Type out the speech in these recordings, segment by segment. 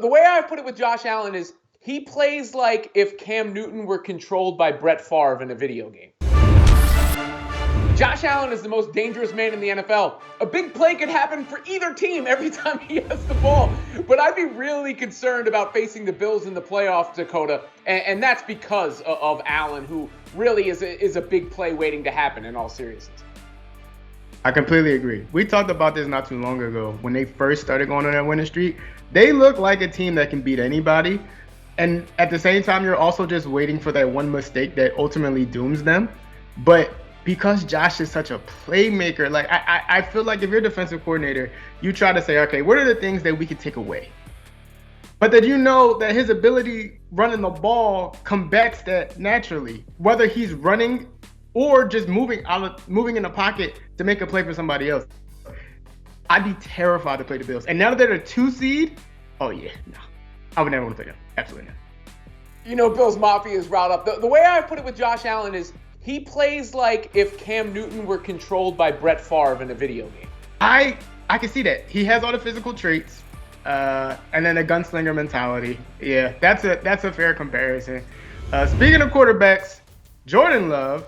The way I put it with Josh Allen is he plays like if Cam Newton were controlled by Brett Favre in a video game. Josh Allen is the most dangerous man in the NFL. A big play could happen for either team every time he has the ball. But I'd be really concerned about facing the Bills in the playoffs, Dakota. And that's because of Allen, who really is a big play waiting to happen in all seriousness. I completely agree. We talked about this not too long ago. When they first started going on that winning streak, they look like a team that can beat anybody. And at the same time, you're also just waiting for that one mistake that ultimately dooms them. But because Josh is such a playmaker, like I feel like if you're a defensive coordinator, you try to say, okay, what are the things that we could take away? But that you know that his ability running the ball combats that naturally, whether he's running or just moving in the pocket to make a play for somebody else. I'd be terrified to play the Bills. And now that they're a 2 seed, oh yeah, no. I would never want to play them. Absolutely not. You know, Bills Mafia is riled up. The way I put it with Josh Allen is he plays like if Cam Newton were controlled by Brett Favre in a video game. I can see that. He has all the physical traits, and then a gunslinger mentality. Yeah, that's a fair comparison. Speaking of quarterbacks, Jordan Love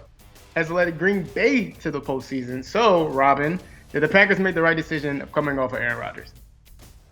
has led Green Bay to the postseason. So, Robin, did the Packers make the right decision of coming off of Aaron Rodgers?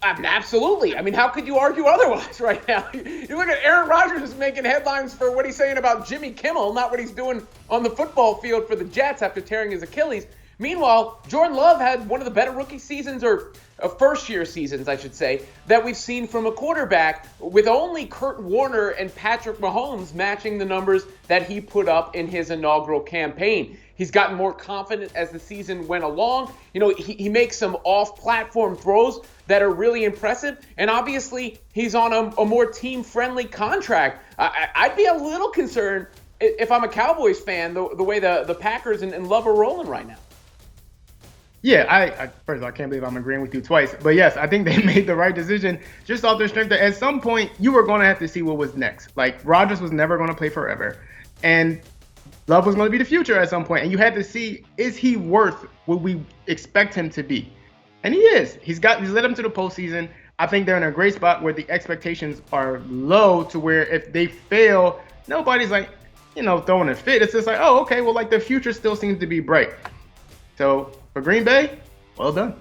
Absolutely. I mean, how could you argue otherwise right now? You look at Aaron Rodgers making headlines for what he's saying about Jimmy Kimmel, not what he's doing on the football field for the Jets after tearing his Achilles. Meanwhile, Jordan Love had one of the better rookie seasons, or first-year seasons, I should say, that we've seen from a quarterback, with only Kurt Warner and Patrick Mahomes matching the numbers that he put up in his inaugural campaign. He's gotten more confident as the season went along. You know, he makes some off-platform throws that are really impressive. And obviously, he's on a more team-friendly contract. I'd be a little concerned if I'm a Cowboys fan, the way the Packers and Love are rolling right now. Yeah, I first of all, I can't believe I'm agreeing with you twice. But yes, I think they made the right decision just off their strength that at some point you were going to have to see what was next. Like, Rodgers was never going to play forever. And Love was going to be the future at some point. And you had to see, is he worth what we expect him to be? And he is. He's led them to the postseason. I think they're in a great spot where the expectations are low to where if they fail, nobody's like, throwing a fit. It's just like, oh, okay, well, like the future still seems to be bright. So for Green Bay, well done.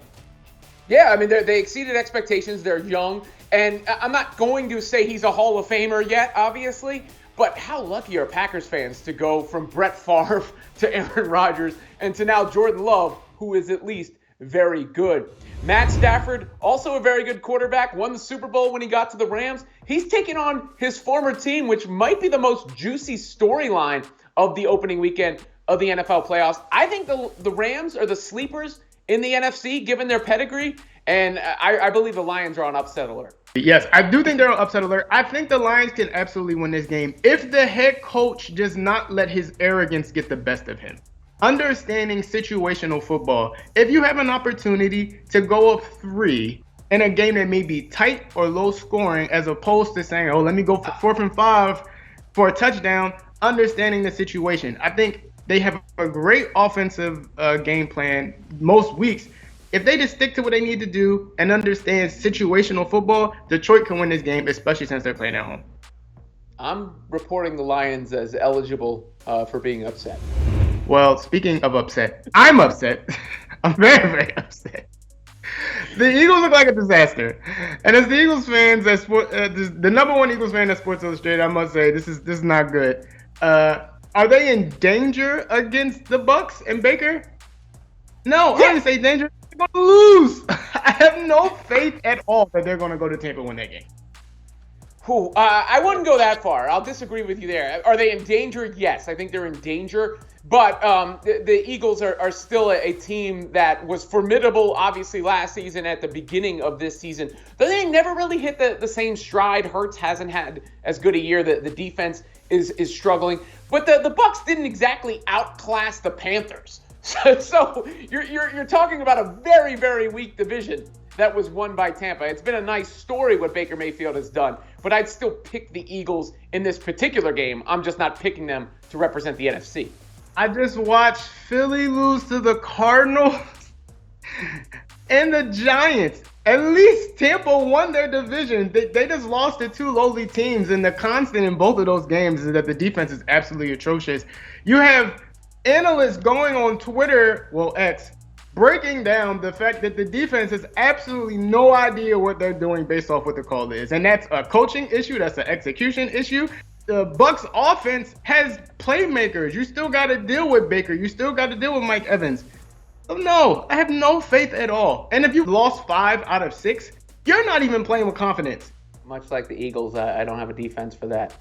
Yeah, I mean, they exceeded expectations. They're young. And I'm not going to say he's a Hall of Famer yet, obviously. But how lucky are Packers fans to go from Brett Favre to Aaron Rodgers and to now Jordan Love, who is at least very good. Matt Stafford, also a very good quarterback, won the Super Bowl when he got to the Rams. He's taking on his former team, which might be the most juicy storyline of the opening weekend of the NFL playoffs. I think the Rams are the sleepers in the NFC, given their pedigree, and I believe the Lions are on upset alert. Yes, I do think they're on upset alert. I think the Lions can absolutely win this game if the head coach does not let his arrogance get the best of him. Understanding situational football. If you have an opportunity to go up 3 in a game that may be tight or low scoring, as opposed to saying, oh, let me go for 4th and 5 for a touchdown, understanding the situation. I think they have a great offensive game plan most weeks. If they just stick to what they need to do and understand situational football, Detroit can win this game, especially since they're playing at home. I'm reporting the Lions as eligible for being upset. Well, speaking of upset, I'm upset. I'm very, very upset. The Eagles look like a disaster. And as the Eagles fans, the number one Eagles fan at Sports Illustrated, I must say, this is not good. Are they in danger against the Bucs and Baker? No, I didn't say danger. They're going to lose. I have no faith at all that they're going to go to Tampa and win that game. I wouldn't go that far. I'll disagree with you there. Are they in danger? Yes, I think they're in danger. But the Eagles are still a team that was formidable, obviously, last season at the beginning of this season. But they never really hit the same stride. Hurts hasn't had as good a year. The defense is struggling. But the Bucs didn't exactly outclass the Panthers. So you're talking about a very, very weak division that was won by Tampa. It's been a nice story what Baker Mayfield has done, but I'd still pick the Eagles in this particular game. I'm just not picking them to represent the NFC. I just watched Philly lose to the Cardinals and the Giants. At least Tampa won their division. They just lost to two lowly teams, and the constant in both of those games is that the defense is absolutely atrocious. You have analysts going on Twitter, well, X, breaking down the fact that the defense has absolutely no idea what they're doing based off what the call is. And that's a coaching issue. That's an execution issue. The Bucs offense has playmakers. You still got to deal with Baker. You still got to deal with Mike Evans. So no, I have no faith at all. And if you've lost 5 out of 6, you're not even playing with confidence. Much like the Eagles, I don't have a defense for that.